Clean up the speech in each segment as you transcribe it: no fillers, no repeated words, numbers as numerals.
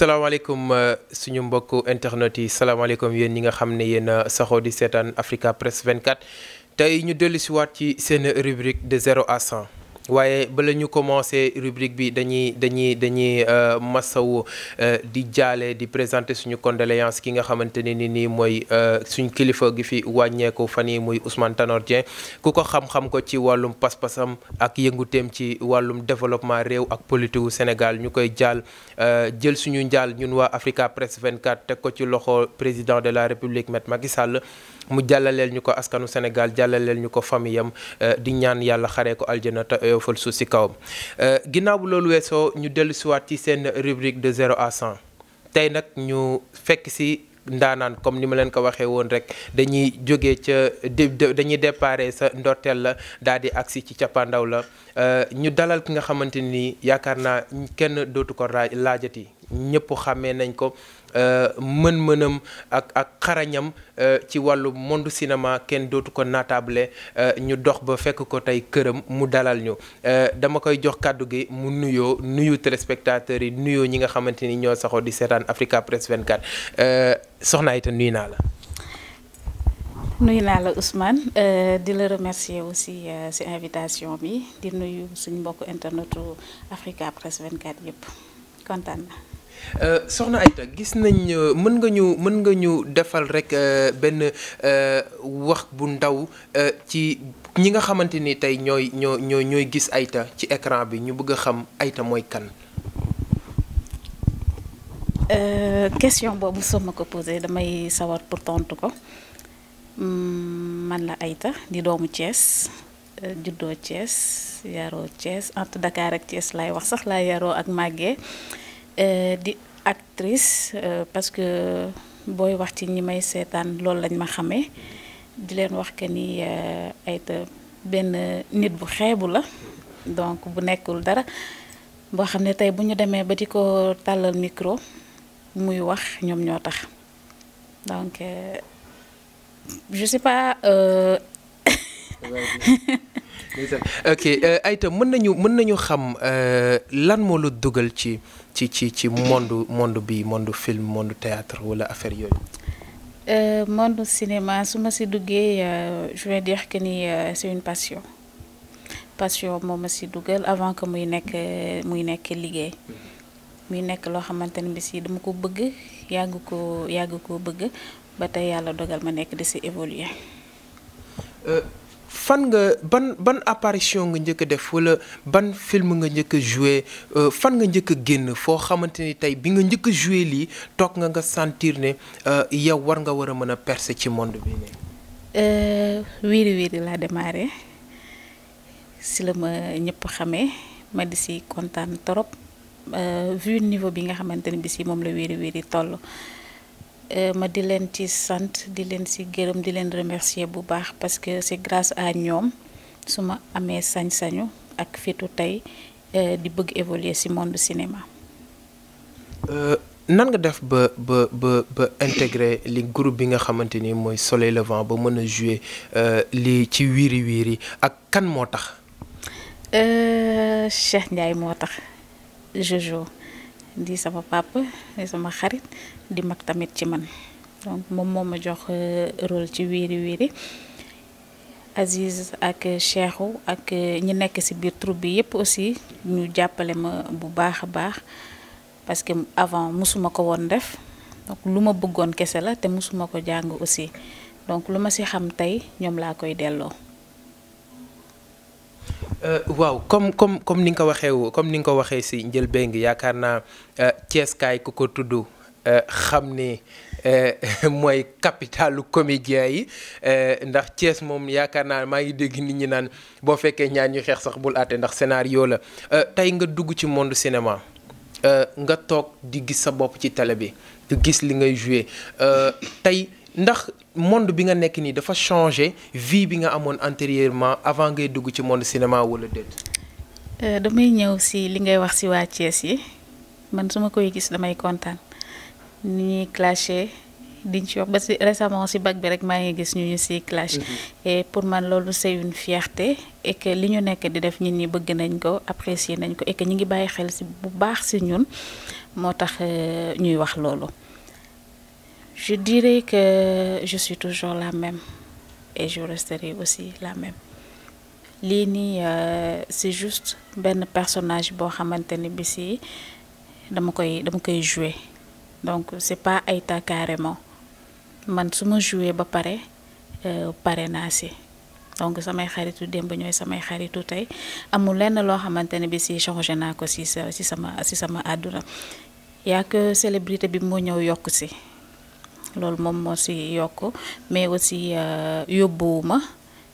salaamaaleykum suñu mbokku internet yi salaamaaleykum yéen ñi nga xam ne yéen saxoo di seetaan Africa Press 24 tey ñu dellu si waat ci seen rubrique de 0 à 100 waaye bala ñu commencé rubrique bi dañuy masawu di jaale di présenter suñu condoléance ki nga xamante ne nii mooy suñ kilifa gi fi wàññeeku fan yi muy Ousmane Tanor Dieng ku ko xam-xam ko ci wàllum pas-pasam ak yënguteem ci wàllum développement réew ak politique wu Sénégal ñu koy jël suñu njaal ñun waa Africa Press 24 teg ko ci loxo président de la République Maître Macky Sall mu jàllaleel ñu ko askanu Sénégal jàllaleel ñu ko famille am di ñaan yàlla xaree ko aljana te oyofal suuf si kawam ginnaaw bu loolu weesoo ñu dellu siwaat ci seen rubrique de 0 à 100 tey nag ñu fekk si ndaanaan comme ni ma leen ko waxee woon rek dañuy jógee ca dañuy déparé sa ndorteel la daal di agsi ci cappaandaw la ñu dalal ki nga xamante ni yaakaar naa kenn dootu ko laajati ñëpp xàmmee nañ ko mën-mënam ak xarañam ci wàllu monde cinéma kenn dootu ko naatable ñu dox ba fekk ko tey këram mu dalal ñu dama koy jox kàddu gi mu nuyu téléspectateurs yi nuyoo ñi nga xamante ni ñoo saxoo di seetaan Africa Press 24 soxna Aïta nuyu naa la. nuyu naa la Ousmane di la remercier aussi ci invitation bi di nuyu suñu mbokku internetu Africa Press 24 yëpp kontaan na. soxna Aïta gis nañ mën nga ñu defal rek benn wax bu ndaw ci ñi nga xamante ni tey ñooy gis Aïta ci écran bi ñu bëgg a xam Aïta mooy kan. question boobu soo ma ko posé damay sawar pour tontu ko man la Aïta di doomu Thiès juddoo Thiès yaroo Thiès entre Dakar ak Thiès laay wax sax laa yaroo ak màggee. Di actrice parce que booy wax ci ñi may seetaan loolu lañ ma xamee di leen wax que ni Aïta benn nit bu xeebu la donc bu nekkul dara boo xam ne tey bu ñu demee ba di ko tàllal micro muy wax ñoom ñoo tax donc je sais pas. ok Aïta mën nañu xam lan moo la dugal ci monde bi monde film monde théâtre wala affaire yooyu. monde cinéma su ma si duggee je vais dire que ni c'est une passion moo ma si dugal avant que muy nekk liggéey muy nekk loo xamante ne bi si dama ko bëgg yàgg koo bëgg ba tey yàlla dogal ma nekk di si évoluer. fan nga ban apparition nga njëkk a def wala ban film nga njëkk a joué fan nga njëkk a génn foo xamante ni tey bi nga njëkk a joué lii toog nga sentir ne yow war nga war a mën a percer ci monde bi ne. Wiiri Wiiri laa démarré si la ma ñëpp xamee ma di si kontaan trop vu niveau bi nga xamante ni bi si moom la Wiiri Wiiri toll. Ma di leen ci sant di leen ci gërëm di leen remercier bu baax parce que c'est grâce à ñoom su ma amee sañ-sañu ak fitu tey di bëgg évoluer ci monde cinéma. nan nga def ba intégrer li groupe bi nga xamante ni mooy Soleil Levant ba mën a jouer lii ci Wiiri Wiiri ak kan moo tax. Cheikh Ndiaye moo tax Jojo. di sama papa di sama xarit di mag tamit ci man donc moom moo ma jox rôle ci Wiiri Wiiri Aziz ak Cheikhou ak ñi nekk ci biir troupe bi yépp aussi ñu jàppale ma bu baax a baax parce que avant musuma ko woon def donc lu ma bëggoon kese la te musuma ko jàng aussi donc lu ma ci xam tey ñoom laa koy delloo. waaw comme ni nga ko waxee ci njëlbéen gi yaakaar naa Thiès kaay ku ko tudd xam ni mooy capitalu comédien yi ndax Thiès moom yaakaar naa maa ngi dégg nit ñi naan boo fekkee ñaar ñu xeex sax bul àtte ndax scénario la tey nga dugg ci monde cinéma nga toog di gis sa bopp ci télé bi di gis li ngay joué tey ndax monde bi nga nekk nii dafa changer vie bi nga amoon antérieurement avant ngay dugg ci monde cinéma wala déet. damay ñëw ci li ngay wax ci waa Thiès yi man su ma koy gis damay kontaan ni ñuy clasher diñ ci wax ba si récemment si bac bi rek maa ngi gis ñu si clash. Et pour man loolu c'est une fierté et que li ñu nekk di def nit ñi bëgg nañ ko apprécier nañ ko et que ñu ngi bàyyi xel si bu baax si ñun moo tax ñuy wax loolu. Je dirais que je suis toujours la même et je resterai aussi la même. lii nii c'est juste benn personnage boo xamante ni bi si dama koy jouer donc c'est pas Aïta carrément man su ma jouer ba pare pare naa si donc samay xaritu démb ñooy samay xaritu tey amul lenn loo xamante ne bi si changé naa ko si sama àdduna yaa que célébrité bi moo ñëw yokk si loolu moom moo si yokk mais aussi yóbbuwuma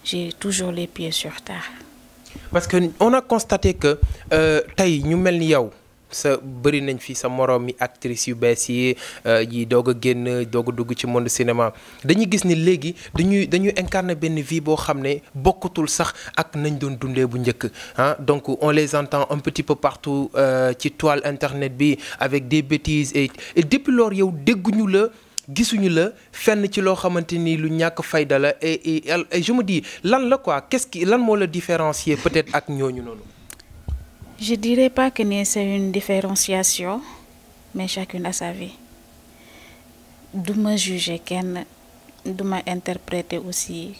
j'ai toujours les pieds sur terre. Parce que on a constaté que tey ñu mel ni yow sa bëri nañ fi sa moroom mi actrice yu bees yi doog a génn doog a dugg ci monde cinéma dañuy gis ni léegi dañuy incarner benn vie boo xam ne bokkatul sax ak nañ doon dundee bu njëkk ah donc on les entend un petit peu partout ci toile internet bi avec des bêtises et depuis lors yow dégguñu la. gisuñu la fenn ci loo xamante ni lu ñàkk fayda la et je me dis lan la quoi lan moo la différencier peut-être ak ñooñu noonu. Je dirais pas que c'est une différenciation mais chacune a sa vie duma juger kenn duma interpréter aussi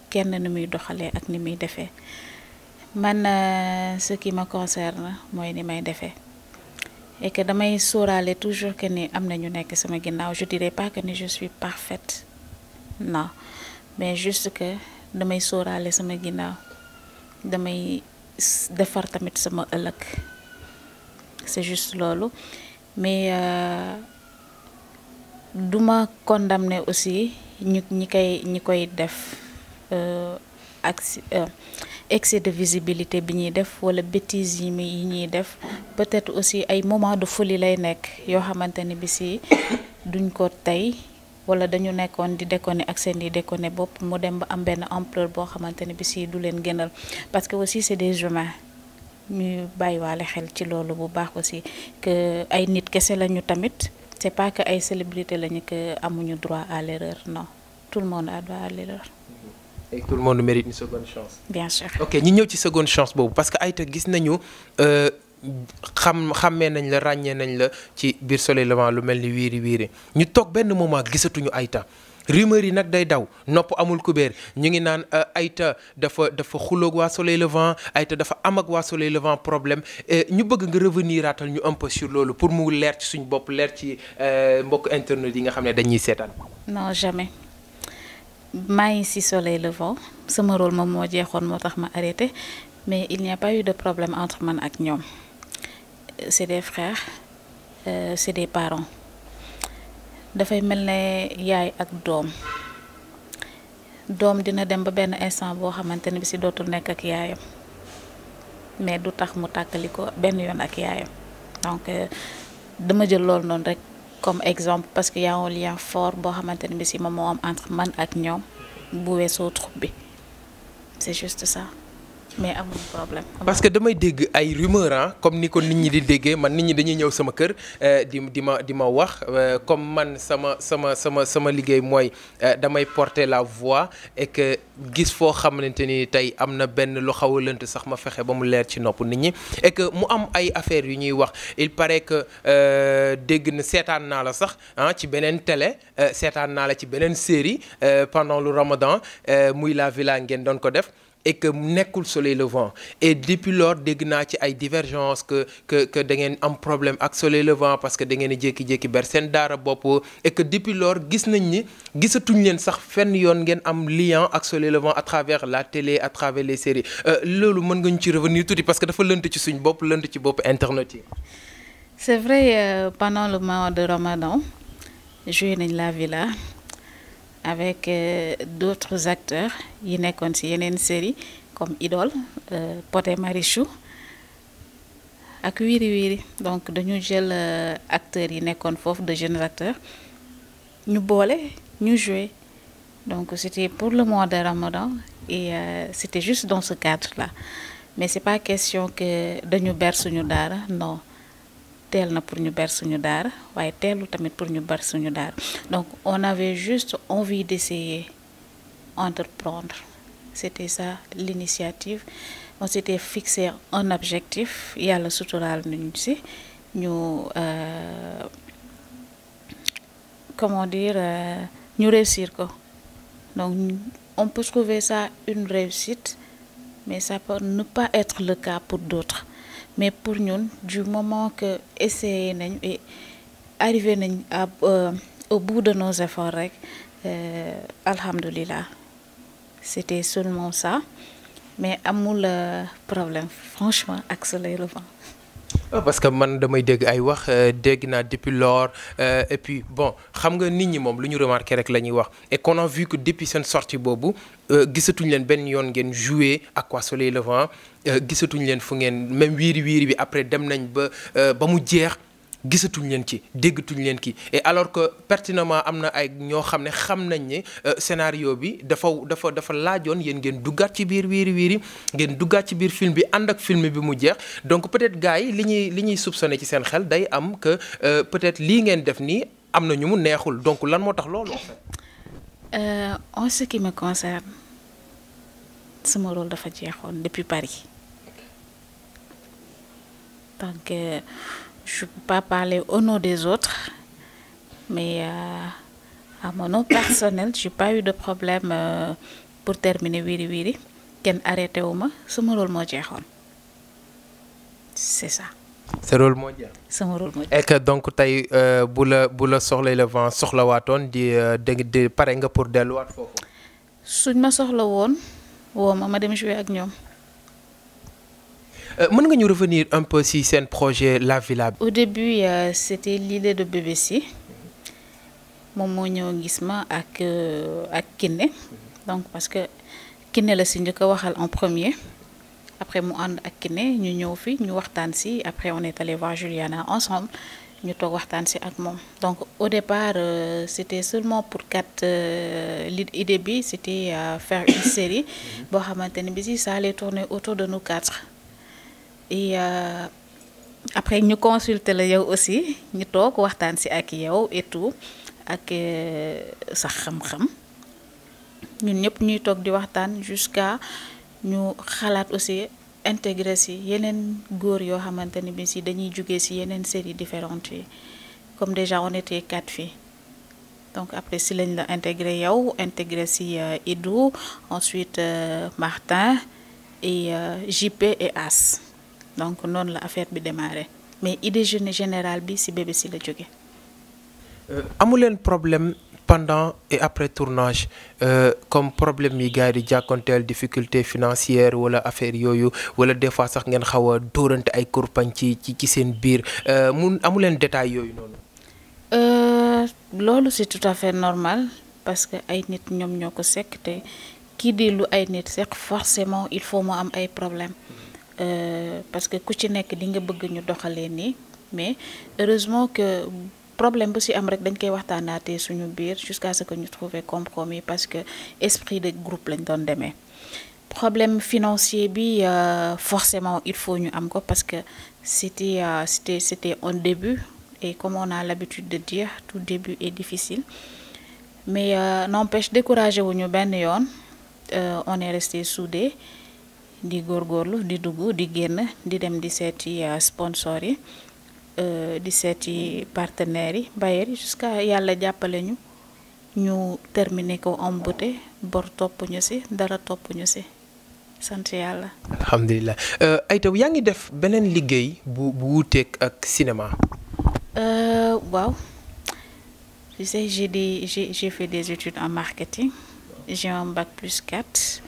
kenn ni muy doxalee ak ni muy defee man ce qui me concerne mooy ni may defee. Et que damay sóoraale toujours que ni am na ñu nekk sama ginnaaw je dirais pas que ni je suis parfaite non mais juste que damay sóoraale sama ginnaaw damay defar tamit sama ëllëg c'est juste loolu mais duma condamner aussi ñi koy def excès de visibilité bi ñuy def wala bêtises yi ñuy def peut-être aussi ay moment de folie lay nekk yoo xamante ne bi si duñ ko tey wala dañu nekkoon di déconner ak seen di déconner bopp mu dem ba am benn ampleur boo xamante ne bi si du leen gënal parce que aussi c'est des humains ñuy bàyyiwaale xel ci loolu bu baax aussi que ay nit kese lañu tamit c'est pas que ay célébrité lañu que amuñu droit à l'erreur non tout le monde a droit à l'erreur. Et tout le monde mérite une seconde chance. Bien sûr. Ok ñu ñëw ci seconde chance boobu parce que Aïta gis nañu xàmmee nañ la ràññee nañ la ci biir Soleil Levant lu mel ni wiiri wiiri ñu toog benn moment gisatuñu Aïta rumeur yi nag day daw nopp amul kubéer ñu ngi naan Aïta dafa xuloog waa Soleil Levant Aïta dafa am ak waa Soleil Levant problème ñu bëgg nga revenir aatal ñu un peu sur loolu pour mu leer ci suñu bopp leer ci mbokk internet yi nga xam ne dañuy seetaan. Non jamais. maa ngi ci Soleil Levant sama rôle moom moo jeexoon moo tax ma arrêté mais il n'y a pas eu de problème entre man ak ñoom c'est des frères c'est des parents dafay mel ne yaay ak doom dina dem ba benn instant boo xamante ne bi ci dootul nekk ak yaayam mais du tax mu tàkkali ko benn yoon ak yaayam donc dama jël loolu noonu rek comme exemple parce que y a un lien fort boo xamante ne bi si moom moo am entre man ak ñoom bu weesoo troupe bi c'est juste ça mais amul problème. parce que damay dégg ay rumeur comme ni ko nit ñi di déggee man nit ñi dañuy ñëw sama kër di ma wax comme man sama liggéey mooy damay porter la voix et que gis foo xamante ni tey am na benn lu xaw a lënt sax ma fexe ba mu leer ci nopp nit ñi et que mu am ay affaires yu ñuy wax il paraît que dégg na seetaan naa la sax ci beneen télé seetaan naa la ci beneen série pendant le Ramadan muy La Villa ngeen doon ko def. Et que nekkul Soleil Levant et depuis lors dégg naa ci ay divergences que da ngeen am problème ak Soleil Levant parce que da ngeen a jékki-jékki ber seen daara bopp et que depuis lors gis nañ ni gisatuñ leen sax fenn yoon ngeen am lien ak Soleil Levant à travers la télé à travers les séries loolu mën nga ñu ci revenir tuuti parce que dafa lënt ci suñ bopp lënt ci bopp internet yi. C'est vrai pendant le mois de Ramadan joué nañ La Villa. Avec d'autres acteurs yi nekkoon ci yeneen série comme Idole Pod et Marichou ak Wiri Wiri donc dañu jël acteurs yi nekkoon foofu de jeunes acteurs ñu boole ñu jouer donc c'était pour le mois de Ramadan et c'était juste dans ce cadre-là mais c'est pas question que dañu ber suñu daara non teel na pour ñu ber suñu daara waaye teelu tamit pour ñu ber suñu daara donc on avait juste envie d'essayer entreprendre c'était ça l'initiative on s'était fixé un objectif yàlla suturaal nañu ci ñu comment dire ñu réussir ko donc on peut trouver ça une réussite mais ça peut ne pas être le cas pour d'autres mais pour ñun du moment que essayer nañ et arrivé nañ au bout de nos efforts rek alhamdulillah c'était seulement ça mais amul problème franchement ak Soleil Levant. Parce que man damay dégg ay wax dégg naa depuis lors et puis bon xam nga nit ñi moom lu ñu remarqué rek la ñuy wax et qu'on a vu que depuis seen sortie boobu gisatuñ leen benn yoon ngeen jouer ak waa Soleil Levant gisatuñ leen fu ngeen même wiiri wiiri bi après dem nañ ba mu jeex gisatuñ leen ci déggatuñ leen ki et alors que pertinemment am na ay ñoo xam ne xam nañ ne scénario bi dafa laajoon yéen ngeen duggaat ci biir wiiri wiiri ngeen duggaat ci biir film bi ànd ak film bi mu jeex donc peut-être gars yi li ñuy soupçonné ci seen xel day am que peut-être lii ngeen def nii am na ñu mu neexul donc lan moo tax loolu en fait. En ce qui me concerne sama rôle dafa jeexoon depuis Paris donc je peux pas parler au nom des autres mais à mon nom personnel j'ai pas eu de problème pour terminer Wiri Wiri kenn arrêté wu ma sama rôle moo jeexoon c'est ça. sa rôle moo jeex. sama rôle moo jeex. et que donc tey bu la Soleil Levant soxlawaatoon di pare nga pour delluwaat foofu. suñ ma soxla woon woo ma dem jouer ak ñoom. mën nga ñu revenir un peu si seen projet La Villa. Au début c'était l'idée de BBC moom moo ñëw gis ma ak Kiné donc parce que Kiné la si njëkk a waxal en premier après mu ànd ak Kiné ñu ñëw fi ñu waxtaan si après on est allé voir Juliana ensemble ñu toog waxtaan si ak moom donc au départ c'était seulement pour l'idée bi c'était faire une série boo xamante ne bi si ça allait tourner autour de nous quatre. Et après ñu consulter la yow aussi ñu toog waxtaan ci ak yow et tout ak sa xam-xam ñun ñëpp ñuy toog di waxtaan jusqu'à ñu xalaat aussi intégrer ci yeneen góor yoo xamante ni bi ci dañuy jóge ci yeneen séries différentes yi comme déjà on était 4 filles donc après ci lañ la intégrer yow intégrer ci Idou ensuite Martin et JP et As. Donc noonu la affaire bi démarré mais idée générale bi ci BBC la jóge. amu leen problème pendant et après tournage comme problème yi gars yi di jàkkonteel difficulté financière wala affaire yooyu wala des fois sax ngeen xaw a dóorante ay kurpañ ci seen biir amu leen détail yooyu noonu. Loolu c'est tout à fait normal parce que ay nit ñoom ñoo ko sekk te kii di lu ay nit sekk forcément il faut mu am ay problème parce que ku ci nekk di nga bëgg ñu doxalee nii mais heureusement que problème bu ci am rek dañ koy waxtaanaatee suñu biir jusqu'à ce que ñu trouver compromis parce que esprit de groupe lañ doon demee problème financier bi forcément il faut ñu am ko parce que c'était un début et comme on a l'habitude de dire tout début est difficile mais n'empêche découragé wuñu benn yoon on est resté soudés di góorgóorlu di dugg di génn di dem di seeti sponsors yi di seeti partenaires yi bailleurs yi jusqu'à yàlla jàppale ñu terminer ko en beauté bor topp ñu ci dara topp ñu ci sant yàlla. alhamdulilah Aïta yaa ngi def beneen liggéey bu wuuteeg ak cinéma. waaw tu sais j'ai fait des études en marketing j'ai un bac plus 4.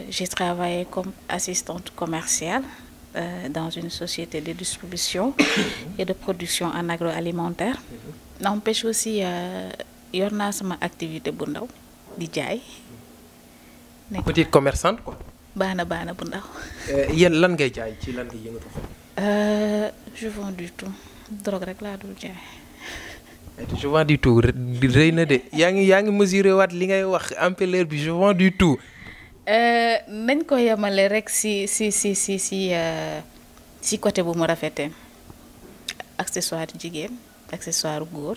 J'ai travaillé comme assistante commerciale dans une société de distribution et de production en agroalimentaire. N'empêche aussi yor naa sama activité bu ndaw di jaay. petite commerçante quoi. baana bu ndaw. yéen lan ngay jaay ci lan ngay yëngatu. Je vends du tout drogue rek laa dul jaay. je vends du tout rëy na de yaa ngi mesurer waat li ngay wax ampleur bi je vends du tout. nañ ko yemale rek si côté bu mu rafetee accessoire jigéen accessoire góor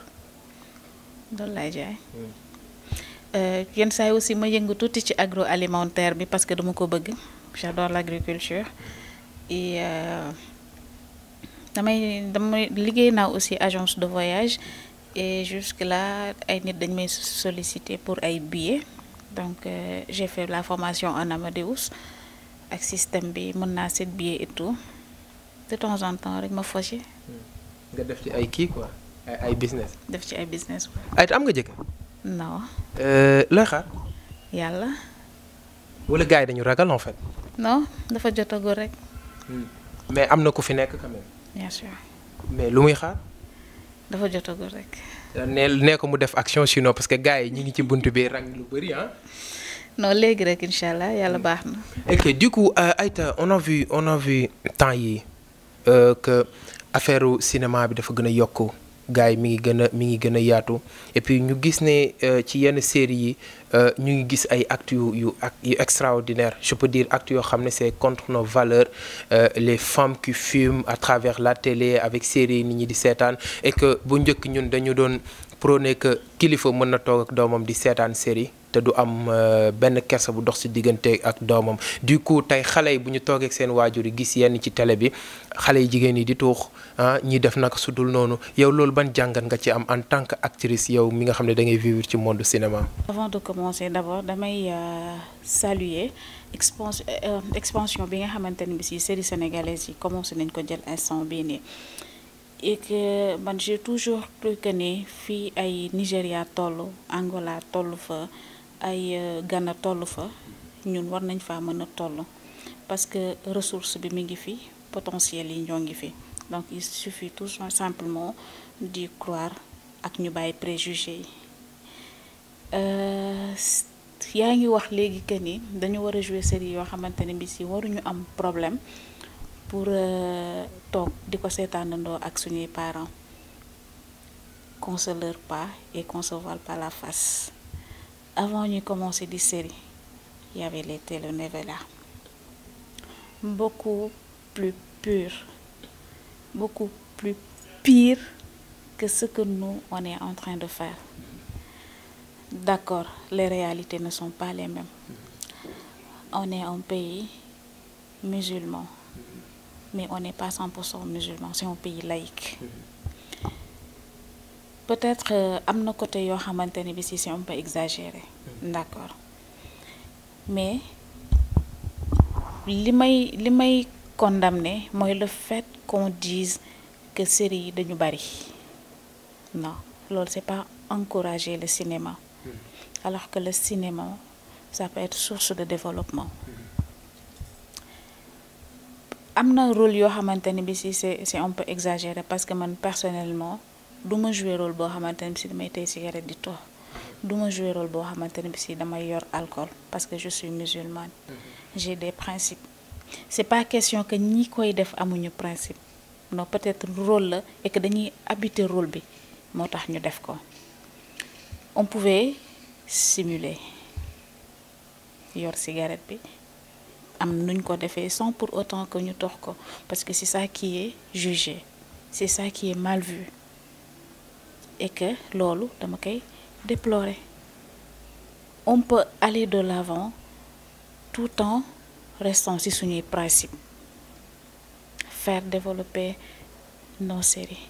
loolu laay jaay. Yenn saa yi aussi ma yëngu tuuti ci agroalimentaire bi parce que dama ko bëgg j'adore l'agriculture et damay liggéey naa aussi agence de voyage et jusque là ay nit dañ may solliciter pour ay billets donc j'ai fait la formation en Amadeus ak système bi mën naa seet billet et tout de temps en temps rek ma fauché. nga def ci ay kii quoi ay business. def ci ay business. ay am nga jëkkër. non. looy xaar. yàlla. wala gars yi dañu ragal en fait. non dafa jotagul rek. mais am na ku fi nekk quand même. bien sûr. mais lu muy xaar. dafa jotagul rek. nee ko mu def action sinon parce que gars yi ñi ngi ci buntu bi rang lu bëri ah. non léegi rek incha allah yàlla baax na. ok du coup Aïta on a vu temps yi que affaire cinéma bi dafa gën a yokku gars yi mi ngi gën a yaatu et puis ñu gis ne ci yenn séries yi ñu ngi gis ay actes yu extraordinaire je peux dire actes yoo xam ne c'est contre nos valeurs les femmes qui fument à travers la télé avec séries yi nit ñi di seetaan et que bu njëkk ñun dañu doon prôné que kilifa mën na toog ak doomam di seetaan série te du am benn kersa bu dox ci diggante ak doomam du coup tey xale yi bu ñu toogee ak seen waajur yi gis yenn ci télé bi xale yi jigéen yi di tuux ñi def naka su dul noonu yow loolu ban jàngat nga ci am en tant que actrice yow mi nga xam ne da ngay vivre ci monde cinéma. Avant de commencer d'abord damay saluer expansion bi nga xamante ne bi ci série sénégalaise yi commencé nañ ko jël instant bii nii. Et que man j'ai toujours cru que ne fii ay Nigéria toll Angola toll fa ay Ghana toll fa ñun war nañ faa mën a toll parce que ressource bi mi ngi fi potentiel yi ñoo ngi fi donc il suffit tout simplement d'y croire ak ñu bàyyi préjugés yi yaa ngi wax léegi que ni dañu war a jouer série yoo xamante ne bi si waruñu am problème pour toog di ko seetaanandoo ak suñuy parents qu'on se leurre pas et qu'on se voile pas la face avant ñuy commencer di série il y avait les telenovelas beaucoup plus purs beaucoup plus pires que ce que nous on est en train de faire. D'accord, les réalités ne sont pas les mêmes. On est un pays musulman. Mais on n'est pas 100% musulman, c'est un pays laïque. Peut-être am na côté yoo xamante ne bi si c'est un peu exagéré, d'accord. Mais li may condamner mooy le fait qu'on dise que série yi dañu bari. Non, loolu c'est pas encourager le cinéma. Alors que le cinéma, ça peut être source de développement. Am na rôle yoo xamante ne bi si c'est un peu exagéré parce que man personnellement du ma jouer rôle boo xamante ne bi si damay tey cigarette di tox du ma jouer rôle boo xamante ne bi si damay yor alcool parce que je suis musulmane. J'ai des principes. C'est pas question que ñi koy def amuñu principe non peut-être rôle la et que dañuy habiter rôle bi moo tax ñu def ko. On pouvait simuler yor cigarette bi am nuñ ko defee sans pour autant que ñu tox ko parce que c'est ça qui est jugé c'est ça qui est mal vu et que loolu dama koy déplorer. On peut aller de l'avant tout en restant ci suñuy principe faire développer nos séries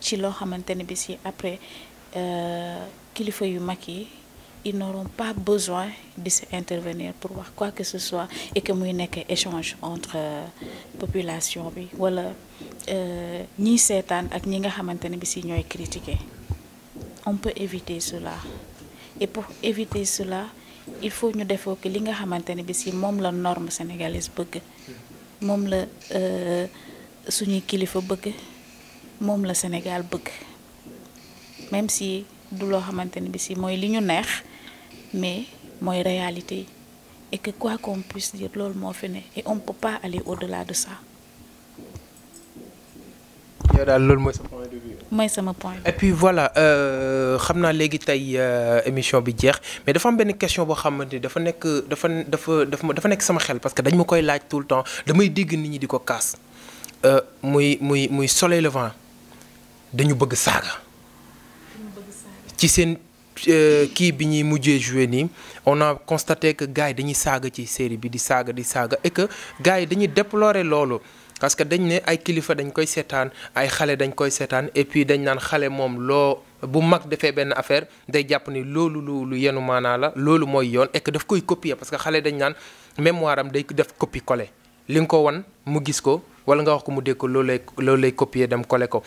ci loo xamante ne bi si après kilifa yu mag yi ils n'auront pas besoin de s'intervenir pour wax quoi que ce soit et que muy nekk échange entre population bi wala ñiy seetaan ak ñi nga xamante ne bi si ñooy critiquer. On peut éviter cela et pour éviter cela il faut ñu defoo que li nga xamante ne bi si moom la norme sénégalaise bëgg moom la suñuy kilifa bëgg moom la Sénégal bëgg même si du loo xamante ne bi si mooy li ñu neex mais mooy réalité yi et que quoi qu'on puisse dire loolu moo fi ne et on peut pas aller au-delà de ça. yow daal loolu mooy sa point de vue. mooy sama point. Et puis voilà xam naa léegi tey émission bi jeex mais dafa am benn question boo xamante ni dafa nekk sama xel parce que dañ ma koy laaj tout le temps damay dégg nit ñi di ko kaas muy soleil levant dañu bëgg saaga ci seen kii bi ñuy mujjee joué nii on a constaté que gars yi dañuy saaga ci série bi di saaga et que gars yi dañuy déplorer loolu parce que dañ ne ay kilifa dañ koy seetaan ay xale dañ koy seetaan et puis dañ naan xale moom loo bu mag defee benn affaire day jàpp ni loolu lu yenu maanaa la loolu mooy yoon et que daf koy copier parce que xale dañ naan mémoire am day def copie coller li nga ko wan mu gis ko wala nga wax ko mu dégg ko loolu lay copier dem coller ko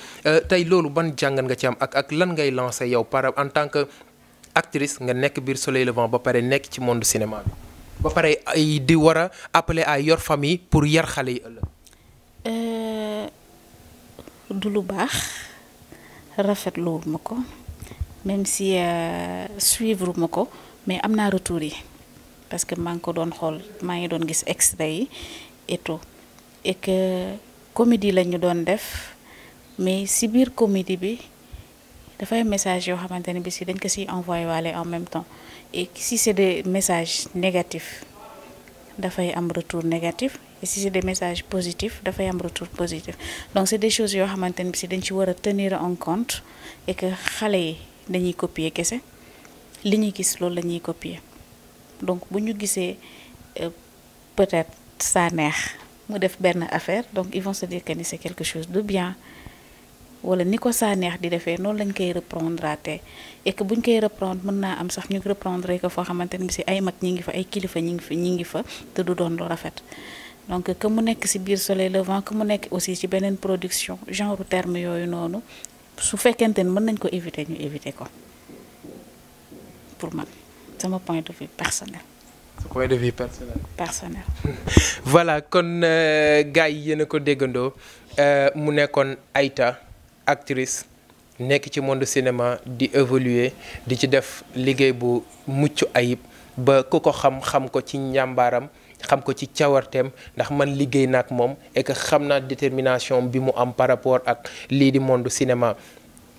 tey loolu ban jàngat nga ci am ak lan ngay lancer yow par en tant que actrice nga nekk biir Soleil Levant ba pare nekk ci monde cinéma bi ba pare ay di war a appeler à yor famille pour yar xale yi ëllëg. du lu baax rafetlu ma ko même si suivre ma ko mais am naa retour yi parce que maa ngi ko doon xool maa ngi doon gis extrait yi et tout et que comédie la ñu doon def mais si biir comédie bi dafay message yoo xamante ne bi si dañ ko siy envoyé waale en même temps et si c'est des messages négatifs dafay am retour négatif et si c'est des messages positifs dafay am retour positif donc c'est des choses yoo xamante ne bi si dañ ci war a tenir en compte et que xale yi dañuy copier kese li ñuy gis loolu la ñuy copier donc bu ñu gisee peut-être ça neex mu def benn affaire donc ils vont se dire que ni c'est quelque chose de bien wala ni ko saa neex di defee noonu lañ koy reprendre ate et que buñ koy reprendre mën naa am sax ñu reprendre ko foo xamante ne bi si ay mag ñi ngi fa ay kilifa ñi ngi fa te du doon lu rafet donc que mu nekk si biir Soleil Levant que mu nekk aussi ci beneen production genre terme yooyu noonu su fekkente ne mën nañ ko éviter ñu éviter ko pour man sama point de vue personnel. sa point de vue personnel. personnel. voilà kon gars yi yéen a ko déggandoo mu nekkoon Aïta actrice nekk ci monde cinéma di évoluer di ci def liggéey bu mucc ayib ba ku ko xam ko ci njàmbaaram xam ko ci cawarteem ndax man liggéey na ak moom et que xam naa détermination bi mu am par rapport ak lii di monde cinéma.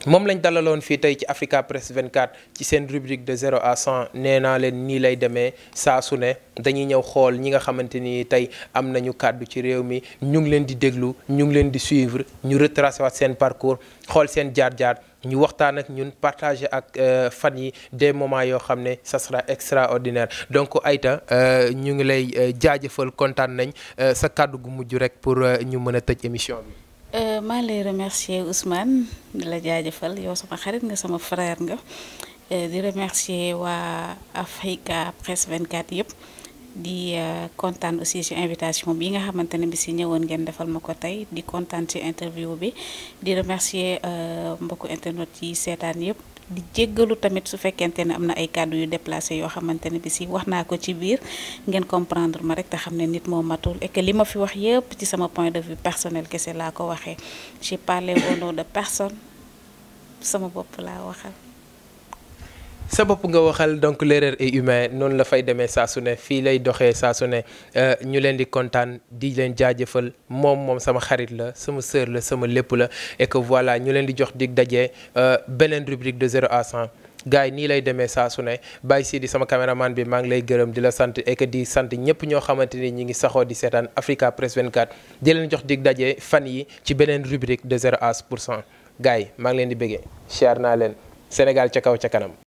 moom lañ dalaloon fii tey ci Africa Press 24 ci seen rubrique de 0 à 100 nee naa leen nii lay demee saa su ne dañuy ñëw xool ñi nga xamante ni tey am nañu kàddu ci réew mi ñu ngi leen di déglu ñu ngi leen di suivre ñu retracé waat seen parcours xool seen jaar-jaar ñu waxtaan ak ñun partager ak fan yi des moments yoo xam ne ça sera extraordinaire donc Aïta ñu ngi lay jaajëfal kontaan nañ sa kàddu gu mujj rek pour ñu mën a tëj émission bi. maa ngi lay remercier Ousmane di la jaajëfal yow sama xarit nga sama frère nga di remercier waa Africa Press 24 yëpp di kontaan aussi ci invitation bi nga xamante ne bi si ñëwoon ngeen defal ma ko tey di kontaan ci interview bi di remercier mbokku internet yi seetaan yëpp di jéggalu tamit su fekkente ne am na ay kàddu yu déplacé yoo xamante ne bi si wax naa ko ci biir ngeen comprendre ma rek te xam ne nit moo matul et que li ma fi wax yëpp ci sama point de vue personnel kese laa ko waxee j'ai parlé au nom de personne sama bopp laa waxal. sa bopp nga waxal donc l'erreur est humaine noonu la fay demee saa su ne fii lay doxee saa su ne ñu leen di kontaan di leen jaajëfal moom sama xarit la sama sœur la sama lépp la et que voilà ñu leen di jox dig daje beneen rubrique de 0 à 100 gars yi nii lay demee saa su ne Baye Sidi sama caméraman bi maa ngi lay gërëm di la sant et que di sant ñëpp ñoo xamante ni ñi ngi saxoo di seetaan Africa Press 24 di leen jox dig daje fan yi ci beneen rubrique de 0 à 100 gars yi maa ngi leen di bëggee siyaar naa leen Sénégal ca kaw ca kanam.